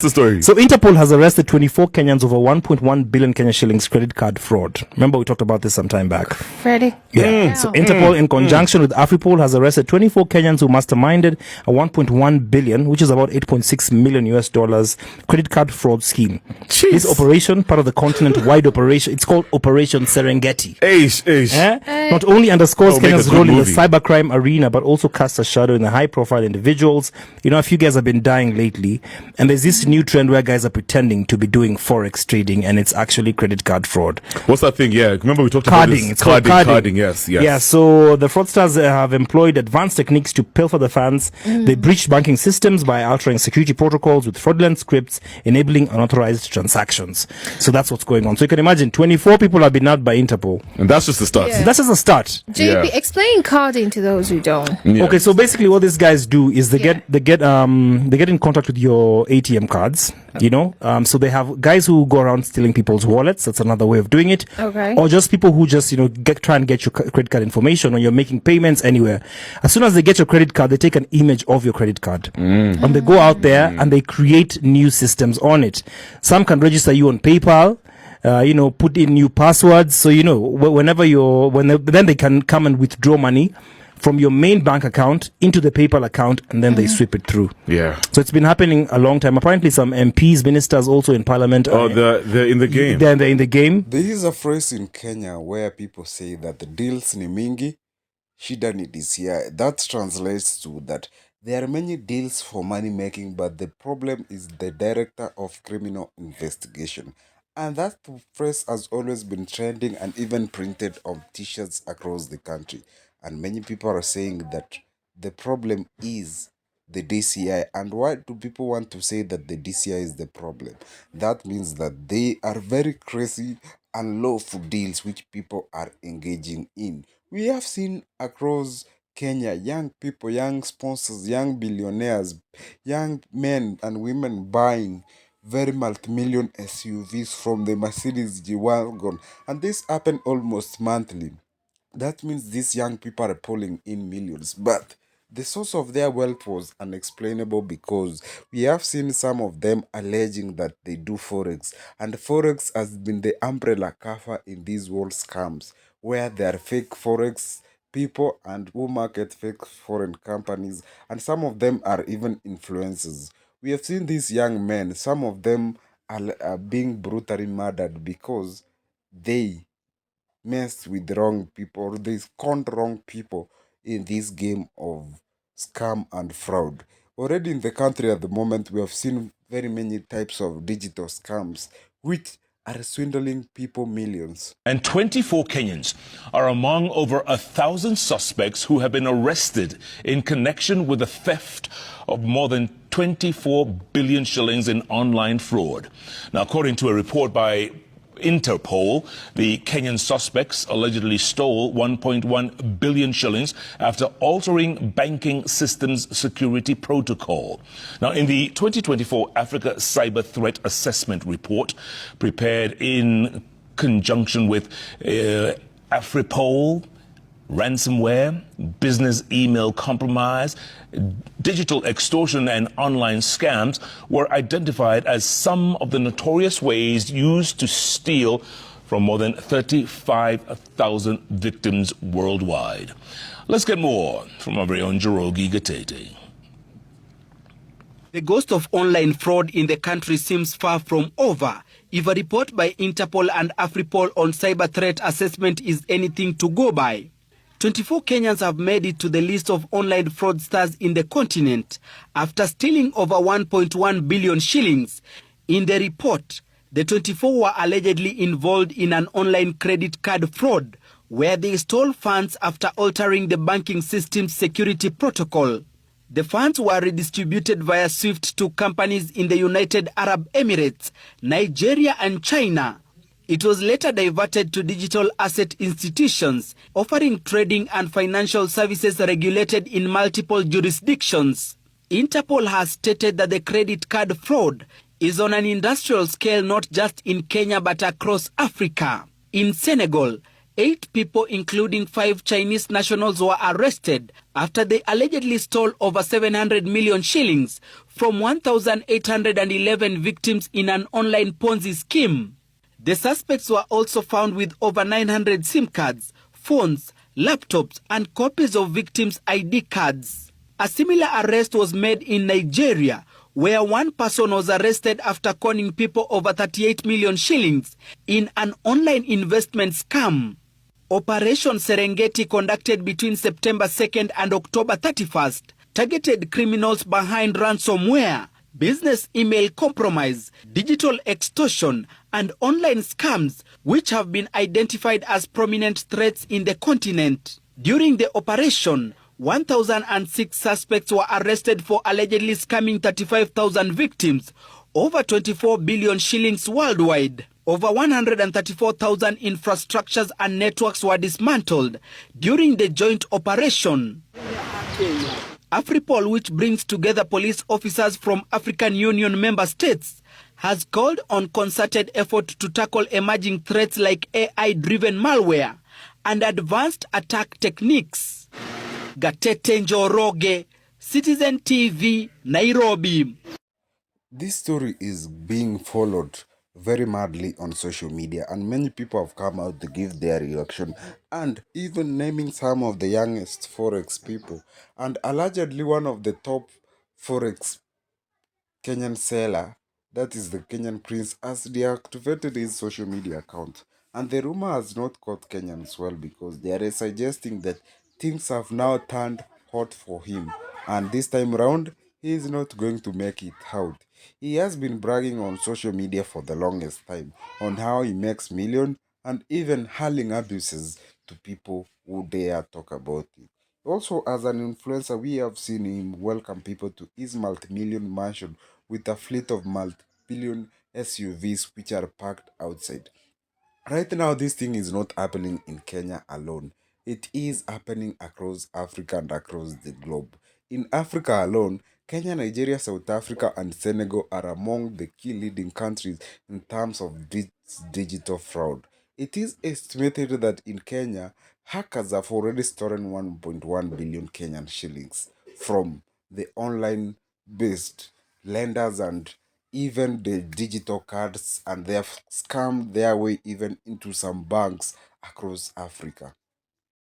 the story? So Interpol has arrested 24 Kenyans over 1.1 billion Kenya shillings credit card fraud. Remember we talked about this some time back. Freddie. Yeah. So Interpol in conjunction with Afripol has arrested 24 Kenyans who masterminded a 1.1 billion, which is about 8.6 million US dollars credit card fraud scheme. Jeez. This operation, part of the continent-wide operation, it's called Operation Serengeti. Not only underscores Kenya's role in the cybercrime arena, but also casts a shadow in the high-profile individuals. You know, a few guys have been dying lately, and there's this new trend where guys are pretending to be doing Forex trading, and it's actually credit card fraud. What's that thing? Yeah, remember we talked Carding. about this? It's called carding. Yes. Yeah, so the fraudsters have employed advanced techniques to pilfer the funds. They breached banking systems by altering security protocols with fraudulent scripts, enabling unauthorized transactions. So that's what's going on. So you can imagine 24 people have been nabbed by Interpol. And that's just the start. Yeah. That's just a start. JP, explain carding to those who don't. Yeah. Okay, so basically what these guys do is they get in contact with your ATM cards, you know. So they have guys who go around stealing people's wallets. That's another way of doing it. Okay. Or just people who just, you know, try and get your credit card information, or you're making payments anywhere. As soon as they get your credit card, they take an image of your credit card. And they go out there and they create new systems on it. Some can register you on PayPal. You know, put in new passwords. So, you know, then they can come and withdraw money from your main bank account into the PayPal account, and then they sweep it through. Yeah. So it's been happening a long time. Apparently some MPs, ministers also in parliament. They're in the game. They're in the game. There is a phrase in Kenya where people say that the deals ni mingi, shida ni DCI. That translates to that there are many deals for money making, but the problem is the director of criminal investigation. And that phrase has always been trending and even printed on t-shirts across the country. And many people are saying that the problem is the DCI. And why do people want to say that the DCI is the problem? That means that they are very crazy and lawful deals which people are engaging in. We have seen across Kenya, young people, young sponsors, young billionaires, young men and women buying very multi-million SUVs from the Mercedes G-Wagon. And this happen almost monthly. That means these young people are pulling in millions. But the source of their wealth was unexplainable, because we have seen some of them alleging that they do Forex. And Forex has been the umbrella cover in these world scams, where there are fake Forex people and who market fake foreign companies. And some of them are even influencers. We have seen these young men, some of them are being brutally murdered because they messed with the wrong people, or they conned wrong people in this game of scam and fraud. Already in the country at the moment, we have seen very many types of digital scams which are swindling people millions. And 24 Kenyans are among over 1,000 suspects who have been arrested in connection with the theft of more than 24 billion shillings in online fraud. Now, according to a report by Interpol, the Kenyan suspects allegedly stole 1.1 billion shillings after altering banking systems security protocol. Now, in the 2024 Africa Cyber Threat Assessment Report, prepared in conjunction with Afripol, ransomware, business email compromise, digital extortion and online scams were identified as some of the notorious ways used to steal from more than 35,000 victims worldwide. Let's get more from our very own Njoroge Gatete. The ghost of online fraud in the country seems far from over if a report by Interpol and Afripol on cyber threat assessment is anything to go by. 24 Kenyans have made it to the list of online fraudsters in the continent after stealing over 1.1 billion shillings. In the report, the 24 were allegedly involved in an online credit card fraud where they stole funds after altering the banking system's security protocol. The funds were redistributed via SWIFT to companies in the United Arab Emirates, Nigeria and China. It was later diverted to digital asset institutions offering trading and financial services regulated in multiple jurisdictions. Interpol has stated that the credit card fraud is on an industrial scale not just in Kenya but across Africa. In Senegal, 8 people, including 5 Chinese nationals, were arrested after they allegedly stole over 700 million shillings from 1,811 victims in an online Ponzi scheme. The suspects were also found with over 900 SIM cards, phones, laptops, and copies of victims' ID cards. A similar arrest was made in Nigeria, where one person was arrested after conning people over 38 million shillings in an online investment scam. Operation Serengeti, conducted between September 2nd and October 31st, targeted criminals behind ransomware, business email compromise, digital extortion, and online scams, which have been identified as prominent threats in the continent. During the operation, 1,006 suspects were arrested for allegedly scamming 35,000 victims, over 24 billion shillings worldwide. Over 134,000 infrastructures and networks were dismantled during the joint operation. AfriPol, which brings together police officers from African Union member states, has called on concerted effort to tackle emerging threats like AI-driven malware and advanced attack techniques. Gatete Njoroge, Citizen TV, Nairobi. This story is being followed very madly on social media, and many people have come out to give their reaction and even naming some of the youngest Forex people. And allegedly one of the top Forex Kenyan seller, that is the Kenyan prince, has deactivated his social media account. And the rumor has not caught Kenyans well, because they are suggesting that things have now turned hot for him. And this time round, he is not going to make it out. He has been bragging on social media for the longest time on how he makes millions, and even hurling abuses to people who dare talk about it. Also, as an influencer, we have seen him welcome people to his multi-million mansion with a fleet of multi-billion SUVs which are parked outside. Right now, this thing is not happening in Kenya alone. It is happening across Africa and across the globe. In Africa alone, Kenya, Nigeria, South Africa, and Senegal are among the key leading countries in terms of digital fraud. It is estimated that in Kenya, hackers have already stolen 1.1 billion Kenyan shillings from the online based lenders and even the digital cards, and they have scammed their way even into some banks across Africa.